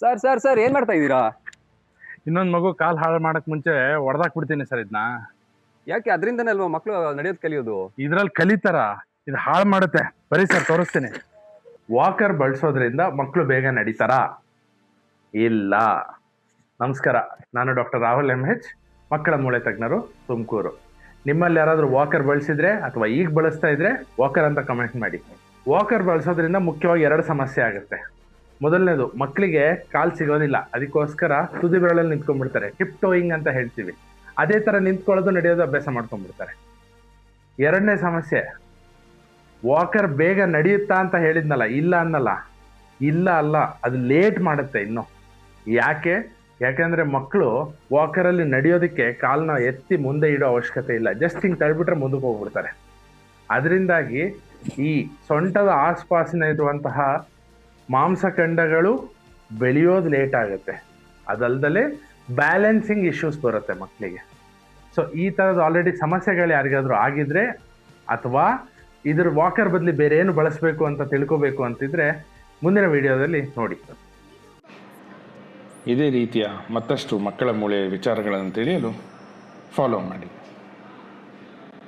Sir sir sir ಏನ್ ಮಾಡ್ತಾ ಇದ್ದೀರಾ? ಇನ್ನೊಂದು ಮಗು ಕಾಲ್ ಹಾಳು ಮಾಡಕ್ ಮುಂಚೆ ಹೊಡೆದಾಕ್ ಬಿಡ್ತೀನಿ ಸರ್ ಇದನ್ನ. ಯಾಕೆ ಅದರಿಂದನೇ ಅಲ್ವಾ ಮಕ್ಕಳು ನಡೆಯೋದು ಕಲಿಯೋದು? ಇದ್ರಲ್ಲಿ ಕಲಿತಾರ, ಇದು ಹಾಳು ಮಾಡುತ್ತೆ. ಬರೀ ಸರ್ ತೋರಿಸ್ತೀನಿ. ವಾಕರ್ ಬಳಸೋದ್ರಿಂದ ಮಕ್ಕಳು ಬೇಗ ನಡೀತಾರಾ? ಇಲ್ಲ. ನಮಸ್ಕಾರ, ನಾನು ಡಾಕ್ಟರ್ ರಾಹುಲ್ MH, ಮಕ್ಕಳ ಮೂಳೆ ತಜ್ಞರು, ತುಮಕೂರು. ನಿಮ್ಮಲ್ಲಿ ಯಾರಾದರೂ ವಾಕರ್ ಬಳಸಿದ್ರೆ ಅಥವಾ ಈಗ ಬಳಸ್ತಾ ಇದ್ರೆ ವಾಕರ್ ಅಂತ ಕಮೆಂಟ್ ಮಾಡಿ. ವಾಕರ್ ಬಳಸೋದ್ರಿಂದ ಮುಖ್ಯವಾಗಿ 2 ಸಮಸ್ಯೆ ಆಗುತ್ತೆ. ಮೊದಲನೇದು, ಮಕ್ಕಳಿಗೆ ಕಾಲು ಸಿಗೋದಿಲ್ಲ, ಅದಕ್ಕೋಸ್ಕರ ತುದಿ ಬೆರಳಲ್ಲಿ ನಿಂತ್ಕೊಂಡ್ಬಿಡ್ತಾರೆ, ಹಿಪ್ ಟೋಯಿಂಗ್ ಅಂತ ಹೇಳ್ತೀವಿ. ಅದೇ ಥರ ನಿಂತ್ಕೊಳ್ಳೋದು ನಡೆಯೋದು ಅಭ್ಯಾಸ ಮಾಡ್ಕೊಂಡ್ಬಿಡ್ತಾರೆ. 2ನೇ ಸಮಸ್ಯೆ, ವಾಕರ್ ಬೇಗ ನಡೆಯುತ್ತಾ ಅಂತ ಹೇಳಿದ್ನಲ್ಲ, ಇಲ್ಲ ಅನ್ನಲ್ಲ, ಇಲ್ಲ ಅಲ್ಲ, ಅದು ಲೇಟ್ ಮಾಡುತ್ತೆ ಇನ್ನು. ಯಾಕೆಂದ್ರೆ ಮಕ್ಕಳು ವಾಕರಲ್ಲಿ ನಡೆಯೋದಕ್ಕೆ ಕಾಲನ್ನ ಎತ್ತಿ ಮುಂದೆ ಇಡೋ ಅವಶ್ಯಕತೆ ಇಲ್ಲ, ಜಸ್ಟ್ ಹಿಂಗೆ ತಳ್ಬಿಟ್ರೆ ಮುಂದಕ್ಕೆ ಹೋಗ್ಬಿಡ್ತಾರೆ. ಅದರಿಂದಾಗಿ ಈ ಸೊಂಟದ ಆಸ್ಪಾಸಿನ ಇರುವಂತಹ ಮಾಂಸಖಂಡಗಳು ಬೆಳೆಯೋದು ಲೇಟ್ ಆಗುತ್ತೆ. ಅದಲ್ದಲೇ ಬ್ಯಾಲೆನ್ಸಿಂಗ್ ಇಶ್ಯೂಸ್ ಬರುತ್ತೆ ಮಕ್ಕಳಿಗೆ. ಸೊ ಈ ಥರದ ಆಲ್ರೆಡಿ ಸಮಸ್ಯೆಗಳು ಯಾರಿಗಾದರೂ ಆಗಿದ್ರೆ ಅಥವಾ ಇದ್ರ ವಾಕರ್ ಬದಲಿ ಬೇರೆ ಏನು ಬಳಸಬೇಕು ಅಂತ ತಿಳ್ಕೋಬೇಕು ಅಂತಿದ್ರೆ ಮುಂದಿನ ವಿಡಿಯೋದಲ್ಲಿ ನೋಡಿ. ಇದೇ ರೀತಿಯ ಮತ್ತಷ್ಟು ಮಕ್ಕಳ ಮೂಳೆಯ ವಿಚಾರಗಳನ್ನು ತಿಳಿಯಲು ಫಾಲೋ ಮಾಡಿ.